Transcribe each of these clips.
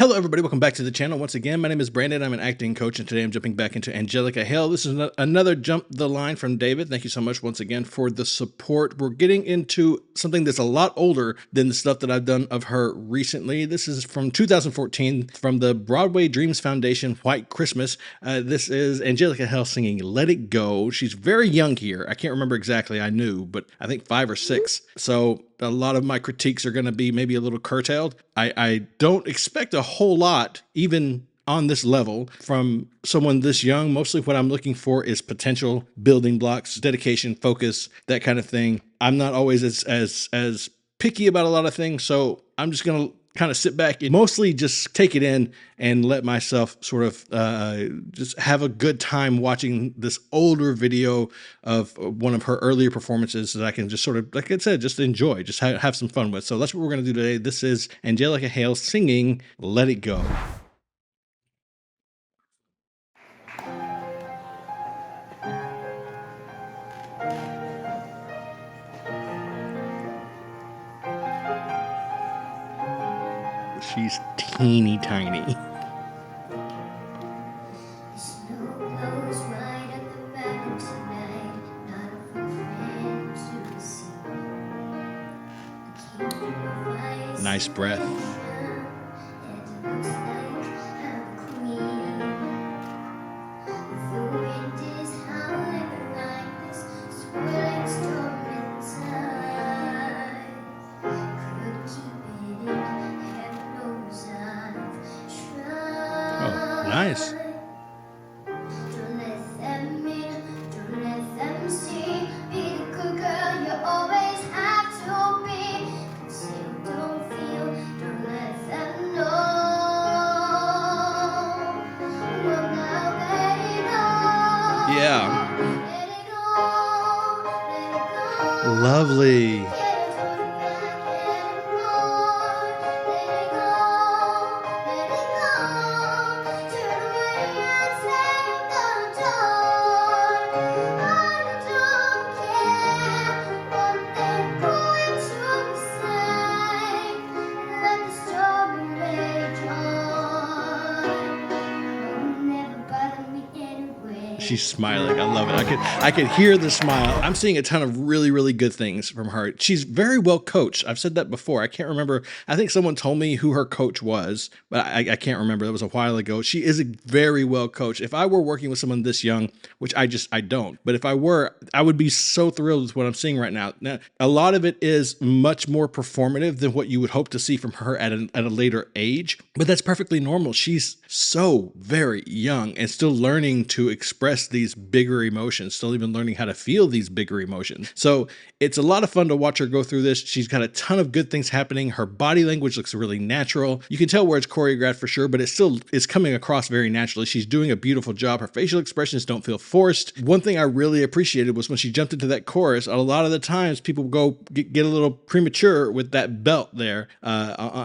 Hello everybody, welcome back to the channel. Once again, my name is Brandon. I'm an acting coach, and today I'm jumping back into Angelica Hale. This is another jump the line from David. Thank you so much once again for the support. We're getting into something that's a lot older than the stuff that I've done of her recently. This is from 2014 from the Broadway Dreams Foundation, White Christmas. This is Angelica Hale singing Let It Go. She's very young here. I can't remember exactly, I knew, but I think 5 or 6. So a lot of my critiques are going to be maybe a little curtailed. I don't expect a whole lot, even on this level, from someone this young. Mostly what I'm looking for is potential building blocks, dedication, focus, that kind of thing. I'm not always as picky about a lot of things, so I'm just going to kind of sit back and mostly just take it in and let myself sort of just have a good time watching this older video of one of her earlier performances that I can just sort of, like I said, just enjoy, just have some fun with. So that's what we're going to do today. This is Angelica Hale singing Let It Go. She's teeny tiny. Nice breath. Oh, nice. Yeah. Lovely. She's smiling. I love it. I could hear the smile. I'm seeing a ton of really good things from her. She's very well coached. I've said that before. I can't remember. I think someone told me who her coach was, but I can't remember. That was a while ago. She is very well coached. If I were working with someone this young, which I don't, but if I were, I would be so thrilled with what I'm seeing right now. Now, a lot of it is much more performative than what you would hope to see from her at a later age, but that's perfectly normal. She's so very young and still learning to express these bigger emotions, still even learning how to feel these bigger emotions. So it's a lot of fun to watch her go through this. She's got a ton of good things happening. Her body language looks really natural. You can tell where it's choreographed for sure, but it still is coming across very naturally. She's doing a beautiful job. Her facial expressions don't feel forced. One thing I really appreciated was when she jumped into that chorus, a lot of the times people go get a little premature with that belt there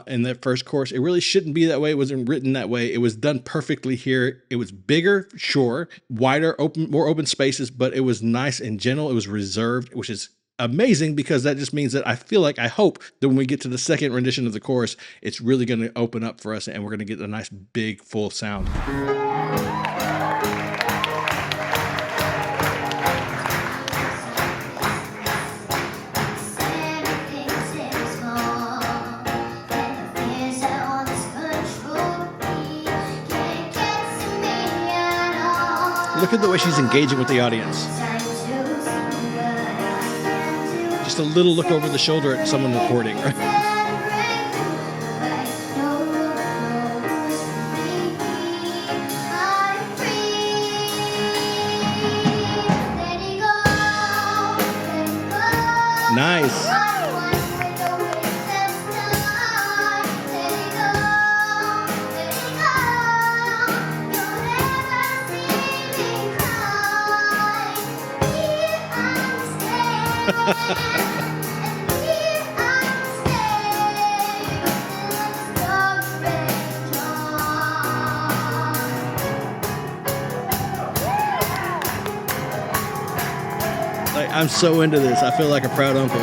in that first chorus. It really shouldn't be that way. It wasn't written that way. It was done perfectly here. It was bigger, sure, wider, more open spaces, but it was nice and gentle. It was reserved, which is amazing, because that just means that I hope that when we get to the second rendition of the chorus, it's really going to open up for us and we're going to get a nice big full sound. Look at the way she's engaging with the audience. Just a little look over the shoulder at someone recording, right? Nice. Like, I'm so into this. I feel like a proud uncle.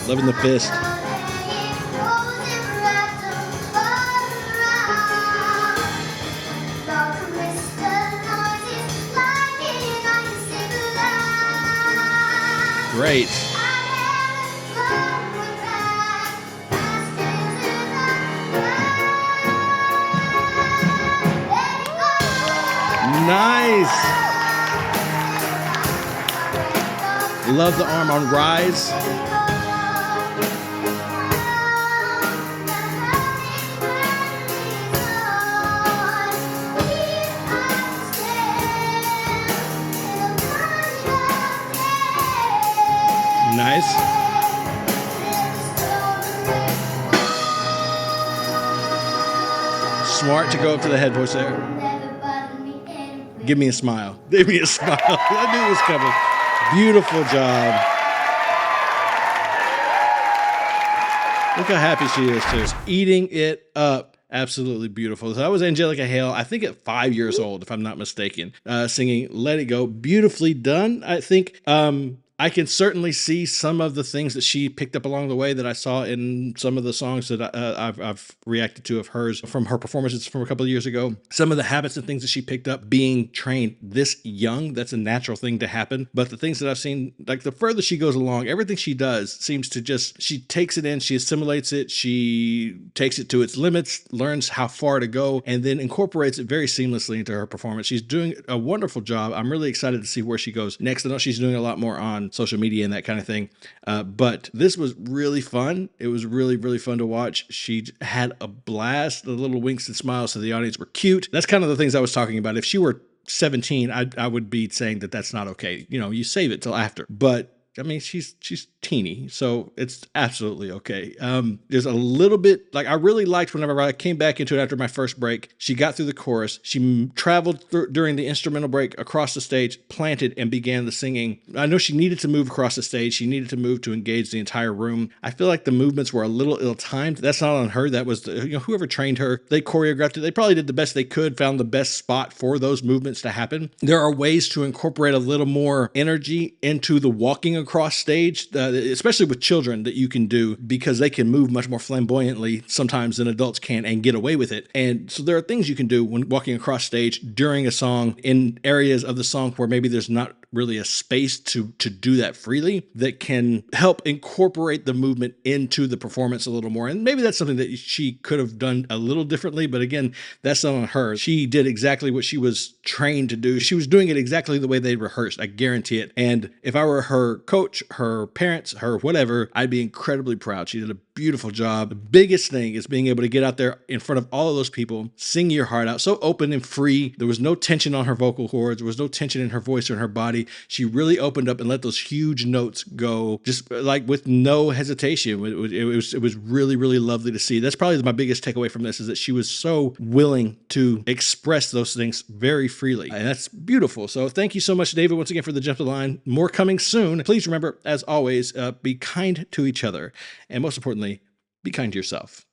Loving the fist. Great. Nice. Love the arm on Rise. Nice. Smart to go up to the head voice there. Give me a smile. Give me a smile. I knew it was coming. Beautiful job. Look how happy she is too. Eating it up. Absolutely beautiful. So that was Angelica Hale, I think at 5 years old, if I'm not mistaken, singing Let It Go. Beautifully done. I think I can certainly see some of the things that she picked up along the way that I saw in some of the songs that I've reacted to of hers from her performances from a couple of years ago. Some of the habits and things that she picked up being trained this young, that's a natural thing to happen. But the things that I've seen, like the further she goes along, everything she does seems to just, she takes it in, she assimilates it, she takes it to its limits, learns how far to go, and then incorporates it very seamlessly into her performance. She's doing a wonderful job. I'm really excited to see where she goes next. I know she's doing a lot more on social media and that kind of thing. But this was really fun. It was really, really fun to watch. She had a blast. The little winks and smiles to the audience were cute. That's kind of the things I was talking about. If she were 17, I would be saying that that's not okay. You know, you save it till after. But I mean, she's teeny, so it's absolutely okay. There's a little bit, like I really liked whenever I came back into it after my first break, she got through the chorus, she traveled during the instrumental break across the stage, planted and began the singing. I know she needed to move across the stage. She needed to move to engage the entire room. I feel like the movements were a little ill-timed. That's not on her. That was whoever trained her. They choreographed it. They probably did the best they could, found the best spot for those movements to happen. There are ways to incorporate a little more energy into the walking across stage, especially with children, that you can do because they can move much more flamboyantly sometimes than adults can and get away with it. And so there are things you can do when walking across stage during a song in areas of the song where maybe there's not really a space to do that freely, that can help incorporate the movement into the performance a little more. And maybe that's something that she could have done a little differently, but again, that's not on her. She did exactly what she was trained to do. She was doing it exactly the way they rehearsed. I guarantee it. And if I were her coach, her parents, her whatever, I'd be incredibly proud. She did a beautiful job. The biggest thing is being able to get out there in front of all of those people, sing your heart out, so open and free. There was no tension on her vocal cords. There was no tension in her voice or in her body. She really opened up and let those huge notes go, just like with no hesitation. It was really, really lovely to see. That's probably my biggest takeaway from this, is that she was so willing to express those things very freely. And that's beautiful. So thank you so much, David, once again for the Jump the Line. More coming soon. Please remember, as always, be kind to each other. And most importantly, be kind to yourself.